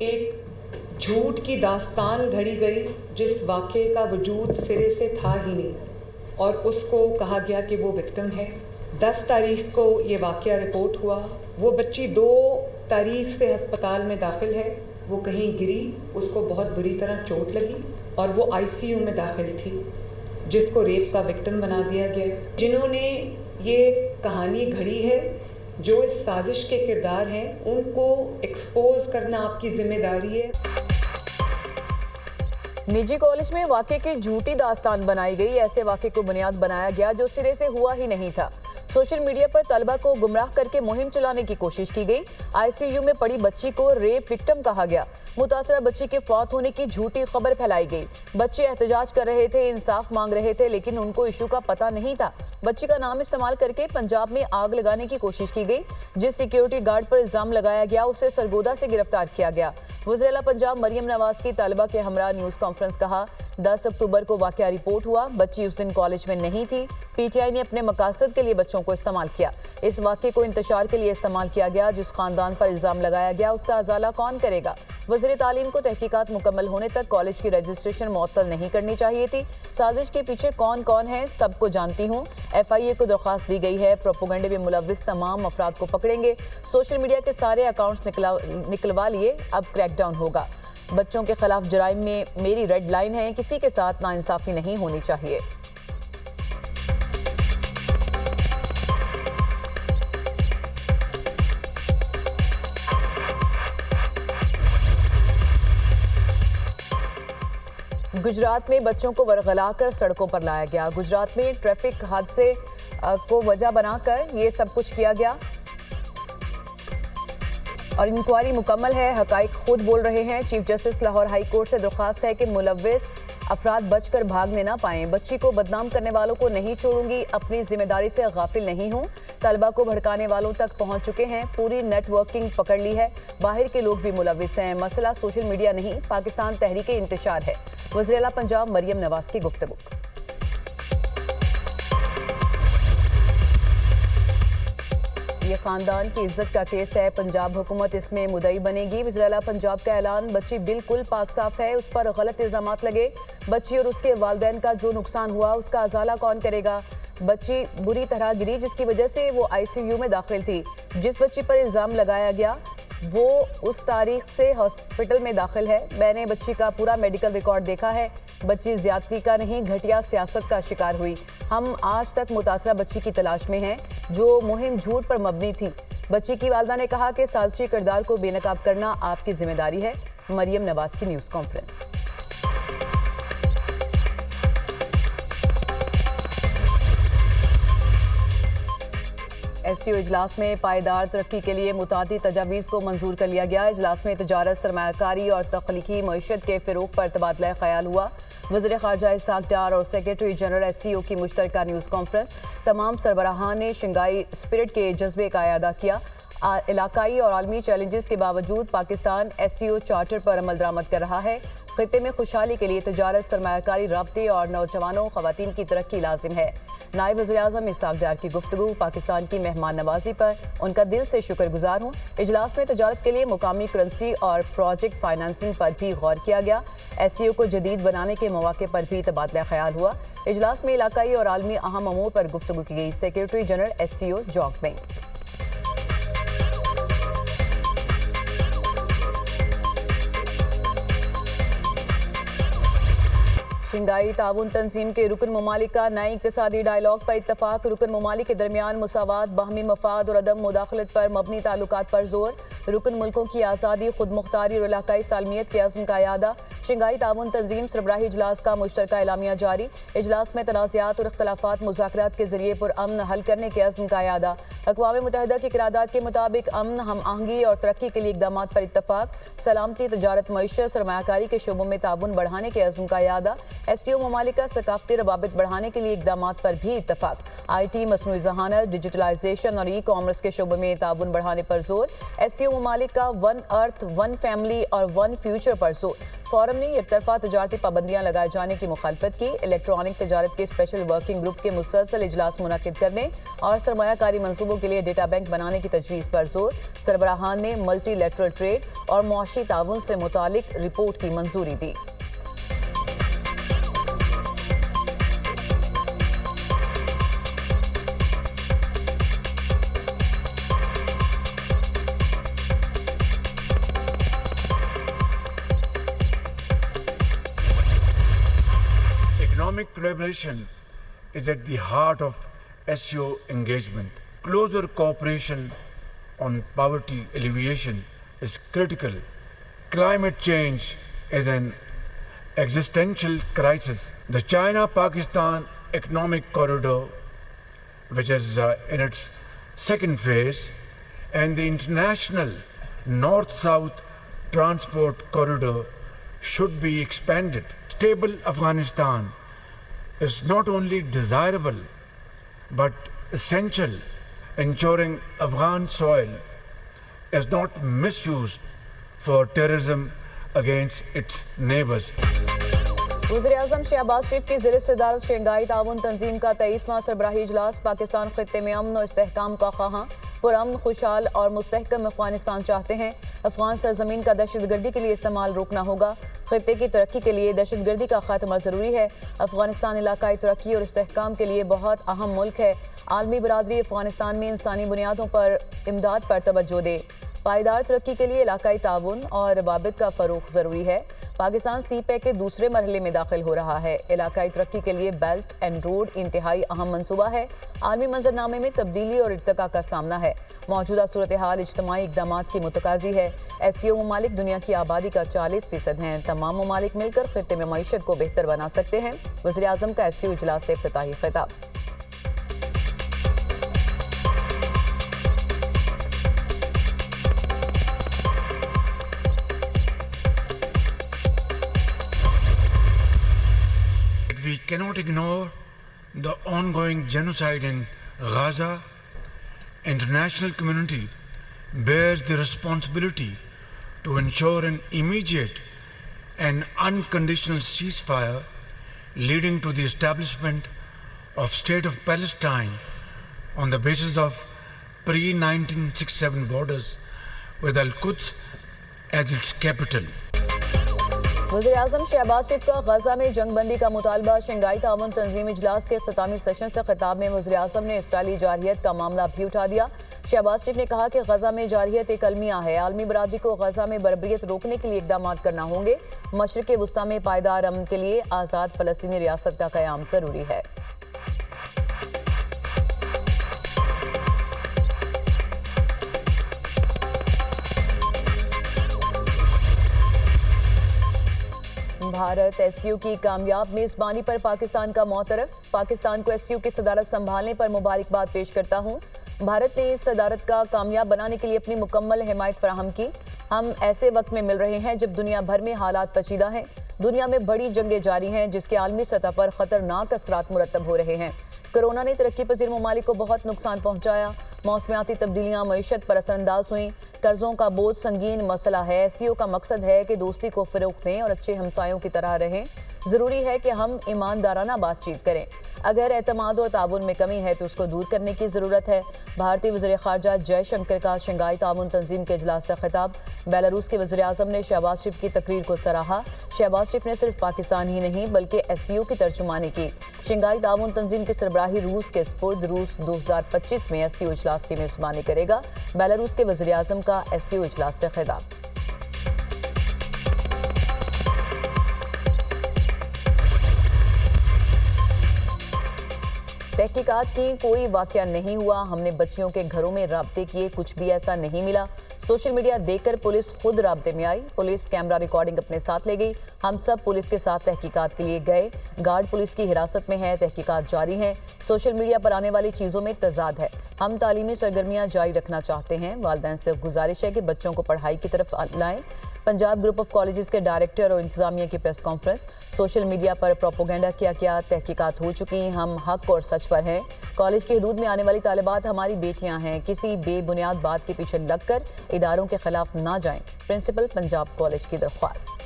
एक झूठ की दास्तान घड़ी गई जिस वाक़े का वजूद सिरे से था ही नहीं, और उसको कहा गया कि वो विक्टिम है। 10 तारीख को ये वाक़या रिपोर्ट हुआ। वो बच्ची 2 तारीख से अस्पताल में दाखिल है। वो कहीं गिरी, उसको बहुत बुरी तरह चोट लगी और वो आईसीयू में दाखिल थी, जिसको रेप का विक्टिम बना दिया गया। जिन्होंने ये कहानी घड़ी है, जो इस साजिश के किरदार हैं, उनको एक्सपोज करना आपकी जिम्मेदारी है। निजी कॉलेज में वाक़े की झूठी दास्तान बनाई गई। ऐसे वाक़े को बुनियाद बनाया गया जो सिरे से हुआ ही नहीं था। सोशल मीडिया पर तलबा को गुमराह करके मुहिम चलाने की कोशिश की गई। आईसीयू में पड़ी बच्ची को रेप विक्टिम कहा गया। मुतासरा बच्ची के फौत होने की झूठी खबर फैलाई गई। बच्चे एहतजाज कर रहे थे, इंसाफ मांग रहे थे, लेकिन उनको इशू का पता नहीं था। बच्ची का नाम इस्तेमाल करके पंजाब में आग लगाने की कोशिश की गई। जिस सिक्योरिटी गार्ड पर इल्जाम लगाया गया, उसे सरगोदा से गिरफ्तार किया गया। वज़ीर-ए-आला पंजाब मरियम नवाज की तलबा के हमरा न्यूज़ कॉन्फ्रेंस कहा, 10 अक्टूबर को वाक़या रिपोर्ट हुआ। बच्ची उस दिन कॉलेज में नहीं थी। पीटीआई ने अपने मकासद के लिए बच्चों को इस्तेमाल किया। इस वाक़े को इंतशार के लिए इस्तेमाल किया गया। जिस खानदान पर इल्ज़ाम लगाया गया, उसका अजाला कौन करेगा? वज़ीर तालीम को तहकीकात मुकम्मल होने तक कॉलेज की रजिस्ट्रेशन मुअत्तल नहीं करनी चाहिए थी। साजिश के पीछे कौन कौन है, सबको जानती हूँ। FIA को दरख्वास्त दी गई है। प्रोपेगेंडे में मुलव्विस तमाम अफराद को पकड़ेंगे। सोशल मीडिया के सारे अकाउंट्स निकलवा लिए। अब क्रैकडाउन होगा। बच्चों के खिलाफ जराइम में मेरी रेड लाइन है। किसी के साथ नाइंसाफी नहीं होनी चाहिए। गुजरात में बच्चों को वरगलाकर सड़कों पर लाया गया। गुजरात में ट्रैफिक हादसे को वजह बनाकर ये सब कुछ किया गया और इंक्वायरी मुकम्मल है। हकाइक खुद बोल रहे हैं। Chief justice Lahore high court से दरख्वास्त है कि मुलव्विस अफराद बचकर भागने ना पाएं। बच्ची को बदनाम करने वालों को नहीं छोड़ूंगी। अपनी जिम्मेदारी से गाफिल नहीं हूं। तलबा को भड़काने वालों तक पहुंच चुके हैं। पूरी नेटवर्किंग पकड़ ली है। बाहर के लोग भी मुलव्विस हैं। मसला सोशल मीडिया नहीं, पाकिस्तान तहरीक इंतशार है। वज़ीर-ए-आला पंजाब मरियम नवाज की गुफ्तगू। ये खानदान की इज्जत का केस है। पंजाब हुकूमत इसमें मुदई बनेगी। वज़ीर-ए-आला पंजाब का ऐलान, बच्ची बिल्कुल पाक साफ है। उस पर गलत इल्जामात लगे। बच्ची और उसके वालिदैन का जो नुकसान हुआ, उसका अजाला कौन करेगा? बच्ची बुरी तरह गिरी, जिसकी वजह से वो आईसीयू में दाखिल थी। जिस बच्ची पर इल्ज़ाम लगाया गया, वो उस तारीख से हॉस्पिटल में दाखिल है। मैंने बच्ची का पूरा मेडिकल रिकॉर्ड देखा है। बच्ची ज्यादती का नहीं, घटिया सियासत का शिकार हुई। हम आज तक मुतासरा बच्ची की तलाश में हैं, जो मुहिम झूठ पर मबनी थी। बच्ची की वालिदा ने कहा कि साजिशी किरदार को बेनकाब करना आपकी जिम्मेदारी है। मरियम नवाज की न्यूज़ कॉन्फ्रेंस। STO इजलास में पायदार तरक्की के लिए मुतादी तजावीज़ को मंजूर कर लिया गया। इजलास में तजारत, सरमायाकारी और तख्लीकी मईशत के फ़रोग़ पर तबादला ख्याल हुआ। वज़ीर ख़ारजा इसाक डार और सेक्रेटरी जनरल SCO की मुश्तरका न्यूज़ कॉन्फ्रेंस। तमाम सरबराहान ने शंघाई स्पिरिट के जज्बे का अयादा किया। इलाकाई और आलमी चैलेंजेस के बावजूद पाकिस्तान SCO चार्टर पर अमल दरामद कर रहा है। खित्ते में खुशहाली के लिए तजारत, सरमायाकारी, राब्ते और नौजवानों ख़वातीन की तरक्की लाजिम है। नायब वज़ीर-ए-आज़म इसाक डार की गुफ्तगू, पाकिस्तान की मेहमान नवाजी पर उनका दिल से शुक्रगुजार हूँ। इजलास में तजारत के लिए मुकामी करेंसी और प्रोजेक्ट फाइनेंसिंग पर भी गौर किया गया। SCO को जदीद बनाने के मौके पर भी तबादला ख्याल हुआ। इजलास में इलाकाई और आलमी अहम अमूर पर गुफ्तगू की गई। सेक्रेटरी जनरल SCO जॉक बैंक। शंघाई ताउन तंजीम के रुकन ममालिक का नए इक़्तिसादी डायलॉग पर इत्तफाक। रुकन ममालिक के दरमियान मुसावात, बाहमी मफाद और अदम मुदाखलत पर मबनी ताल्लुकात पर जोर। रुकन मुल्कों की आज़ादी, खुद मुख्तारी और इलाकाई सालमियत के अज़्म का यादा। शंघाई ताउन तंजीम सरबराही इजलास का मुश्तरका एलामिया जारी। इजलास में तनाज़ात और इख्तलाफात मुज़ाकरात के जरिए पुरअमन हल करने के अज़्म का यादा। अक़वाम मुत्तहिदा की क़रारदाद के मुताबिक अमन, हम आहंगी और तरक्की के लिए इक़दामात पर इत्तफाक। सलामती, तजारत, मईशत, सरमायाकारी के शोबों में ताउन बढ़ाने के अज़्म का यादा। एससीओ ममालिक का सकाफती रवाबित बढ़ाने के लिए इकदाम पर भी इत्तफाक। IT, मसनूई ज़हानत, डिजिटलाइजेशन और ई-कॉमर्स के शोबे में ताउन बढ़ाने पर जोर। एससीओ ममालिक का वन अर्थ, वन फैमिली और वन फ्यूचर पर जोर। फोरम ने एक तरफा तजारती पाबंदियां लगाए जाने की मुखालफत की। इलेक्ट्रॉनिक तजारत के स्पेशल वर्किंग ग्रुप के मुसलसल इजलास मुनक्किद करने और सरमायाकारी मनसूबों के लिए डेटा बैंक बनाने की तजवीज़ पर जोर। सरबराहान ने मल्टीलैटरल ट्रेड और मुआशी ताउन से मुतालिक रिपोर्ट की मंजूरी दी। Economic collaboration is at the heart of SCO engagement. Closer cooperation on poverty alleviation is critical. Climate change is an existential crisis. The China-Pakistan Economic Corridor, which is in its second phase, and the International North-South Transport Corridor should be expanded. Stable Afghanistan is not only desirable but essential, ensuring Afghan soil is not misused for terrorism against its neighbors. वज़ीर-ए-आज़म शहबाज शरीफ की ज़िले सदारत Shanghai ताउन तंजीम का 23वां सरबराही इजलास। पाकिस्तान खित्ते में अमन और इस्तेहकाम का ख्वाहां, पुरअमन, खुशहाल और मुस्तहकम अफगानिस्तान चाहते हैं। अफगान सरजमीन का दहशतगर्दी के लिए इस्तेमाल रोकना होगा। खित्ते की तरक्की के लिए दहशतगर्दी का खात्मा ज़रूरी है। अफगानिस्तान इलाकाई तरक्की और इस्तेहकाम के लिए बहुत अहम मुल्क है। आलमी बरादरी अफगानिस्तान में इंसानी बुनियादों पर इमदाद पर तवज्जो दे। पायदार तरक्की के लिए इलाकाई ताउन और रवाबित का फ़रोग़ ज़रूरी है। पाकिस्तान CPEC के दूसरे मरहले में दाखिल हो रहा है। इलाकाई तरक्की के लिए बेल्ट एंड रोड इंतहाई अहम मनसूबा है। आलमी मंजरनामे में तब्दीली और इर्तिका का सामना है। मौजूदा सूरत हाल इज्तमाई इक़दाम की मुतकाज़ी है। SCO ममालिक दुनिया की आबादी का 40% हैं। तमाम ममालिक मिलकर खित्ते में मईशत को बेहतर बना सकते हैं। वज़ीर-ए-आज़म का SCO इजलास से इफ्तिताही खिताब। We cannot ignore the ongoing genocide in Gaza. International community bears the responsibility to ensure an immediate and unconditional ceasefire leading to the establishment of State of Palestine on the basis of pre-1967 borders with Al-Quds as its capital. वज़ीर-ए-आज़म शहबाज शरीफ का गजा में जंगबंदी का मुतालबा। Shanghai ताउन तंजीम इजलास के इख्तितामी session से खिताब में वज़ीर-ए-आज़म ने इसराइली जारहियत का मामला भी उठा दिया। शहबाज शरीफ ने कहा कि गजा में जारहियत एक अलमिया है। आलमी बरादरी को गजा में बर्बरियत रोकने के लिए इक़दाम करना होंगे। मशरिक़ वस्ता में पायदार अमन के लिए आज़ाद फ़लस्तीनी रियासत का क़याम ज़रूरी है। भारत SCO की कामयाब मेज़बानी पर पाकिस्तान का मोतरफ। पाकिस्तान को SCO की सदारत संभालने पर मुबारकबाद पेश करता हूँ। भारत ने इस सदारत का कामयाब बनाने के लिए अपनी मुकम्मल हिमायत फराहम की। हम ऐसे वक्त में मिल रहे हैं जब दुनिया भर में हालात पेचीदा हैं। दुनिया में बड़ी जंगें जारी हैं जिसके आलमी सतह पर खतरनाक असरात मुरतब हो रहे हैं। कोरोना ने तरक्की पजीर ममालिक को बहुत नुकसान पहुंचाया। मौसमियाती तब्दीलियां मईशत पर असरअंदाज हुई। कर्जों का बोझ संगीन मसला है। SCO का मकसद है कि दोस्ती को फ़रोग़ दें और अच्छे हमसायों की तरह रहें। ज़रूरी है कि हम ईमानदाराना बातचीत करें। अगर एतमाद और ताउन में कमी है तो उसको दूर करने की ज़रूरत है। भारतीय वज़ीर ख़ारजा जयशंकर का शंघाई ताउन तंजीम के इजलास से खिताब। बेलारूस के वज़ीर-ए-आज़म ने शहबाज शरीफ की तकरीर को सराहा। शहबाज शरीफ ने सिर्फ पाकिस्तान ही नहीं बल्कि SCO की तर्जुमानी की। शंघाई ताउन तंजीम की सरबराही रूस के स्पुर्द। रूस 2025 में SCO इजलास की मेज़बानी करेगा। बेलारूस के वज़ीर-ए-आज़म का SCO इजलास से खिताब। तहकीकात की कोई वाक़या नहीं हुआ। हमने बच्चियों के घरों में राब्ते किए, कुछ भी ऐसा नहीं मिला। सोशल मीडिया देखकर पुलिस खुद राब्ते में आई। पुलिस कैमरा रिकॉर्डिंग अपने साथ ले गई। हम सब पुलिस के साथ तहकीकात के लिए गए। गार्ड पुलिस की हिरासत में है। तहकीकात जारी हैं। सोशल मीडिया पर आने वाली चीज़ों में तजाद है। हम तालीमी सरगर्मियां जारी रखना चाहते हैं। वालिदैन से गुजारिश है कि बच्चों को पढ़ाई की तरफ लाएं। पंजाब ग्रुप ऑफ कॉलेजेस के डायरेक्टर और इंतजामिया की प्रेस कॉन्फ्रेंस। सोशल मीडिया पर प्रोपोगेंडा किया तहकीकात हो चुकी, हम हक और सच पर हैं। कॉलेज की हदूद में आने वाली तालिबात हमारी बेटियां हैं। किसी बेबुनियाद बात के पीछे लगकर इदारों के खिलाफ ना जाएं। प्रिंसिपल पंजाब कॉलेज की दरख्वास्त।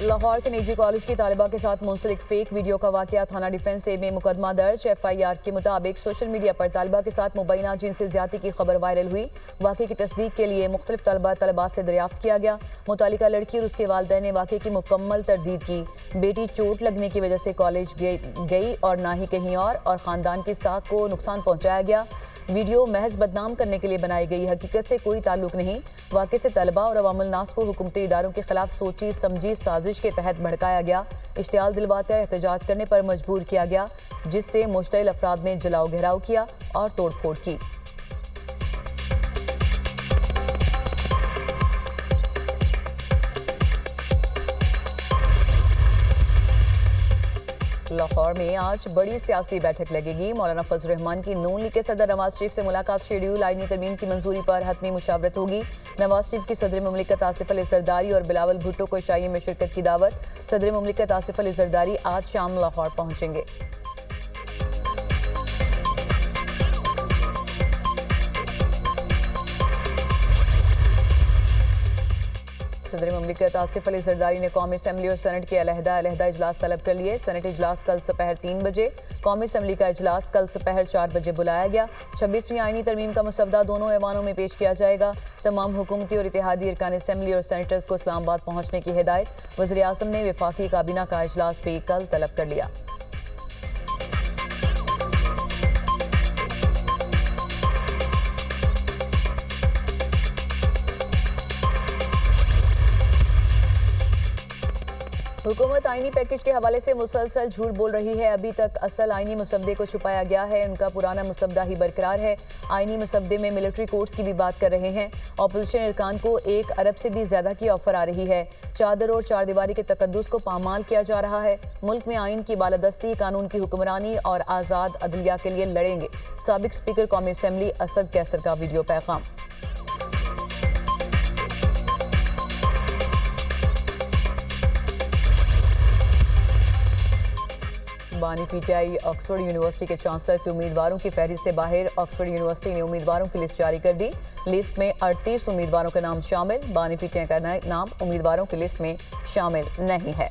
लाहौर के निजी कॉलेज की तालिबा के साथ मुंसलिक फेक वीडियो का वाकया। थाना डिफेंस ए में मुकदमा दर्ज। FIR के मुताबिक सोशल मीडिया पर तालिबा के साथ मुबैना जिनसी ज्यादती की खबर वायरल हुई। वाकये की तस्दीक के लिए मुख्तलिफ तलबात से दरियाफ्त किया गया। मुतालिका लड़की और उसके वालिदैन ने वाकये की मुकम्मल तरदीद की। बेटी चोट लगने की वजह से कॉलेज गई और ना ही कहीं और खानदान की साख को नुकसान पहुंचाया गया। वीडियो महज बदनाम करने के लिए बनाई गई, हकीकत से कोई ताल्लुक नहीं। वाक़े से तलबा और अवामुल नास को हुकूमती इदारों के खिलाफ सोची समझी साजिश के तहत भड़काया गया। इश्तियाल दिलवाकर एहतजाज करने पर मजबूर किया गया, जिससे मुश्तइल अफराद ने जलाओ घेराव किया और तोड़फोड़ की। लाहौर में आज बड़ी सियासी बैठक लगेगी। मौलाना फजल रहमान की नून लीग के सदर नवाज शरीफ से मुलाकात शेड्यूल। आईनी तरमीम की मंजूरी पर हतमी मुशावरत होगी। नवाज शरीफ की सदर मुमलिकत आसिफ अली जरदारी और बिलावल भुट्टो को शाही में शिरकत की दावत। सदर मुमलिकत आसिफ अली जरदारी आज शाम लाहौर पहुंचेंगे। सदर मुमलिकत आसिफ अली जरदारी ने कौमी असम्बली और सेनेट के अलहदा इजलास तलब कर लिए। सेनेट इजलास कल दोपहर 3 बजे, कौमी असम्बली का इजलास कल दोपहर 4 बजे बुलाया गया। 26वीं आईनी तरमीम का मसवदा दोनों ऐवानों में पेश किया जाएगा। तमाम हुकूमती और इत्तेहादी अरकान असम्बली और सेनेटर्स को इस्लामाबाद पहुंचने की हिदायत। वज़ीर आज़म ने वफाकी काबीना का इजलास भी कल तलब कर लिया। हुकूमत आईनी पैकेज के हवाले से मुसलसल झूठ बोल रही है। अभी तक असल आईनी मुसवदे को छुपाया गया है। उनका पुराना मुसवदा ही बरकरार है। आईनी मुसवदे में मिलिट्री कोर्ट्स की भी बात कर रहे हैं। अपोजिशन अरकान को 1 अरब से भी ज्यादा की ऑफर आ रही है। चादर और चारदीवारी के तकद्दुस को पामाल किया जा रहा है। मुल्क में आईन की बालादस्ती, कानून की हुक्मरानी और आज़ाद अदलिया के लिए लड़ेंगे। साबिक स्पीकर कौमी असम्बली असद कैसर का वीडियो पैगाम। बानी PTI ऑक्सफोर्ड यूनिवर्सिटी के चांसलर के उम्मीदवारों की फहरिस्त बाहर। ऑक्सफोर्ड यूनिवर्सिटी ने उम्मीदवारों की लिस्ट जारी कर दी। लिस्ट में 38 उम्मीदवारों का नाम शामिल। बानी PTI का नाम उम्मीदवारों की लिस्ट में शामिल नहीं है।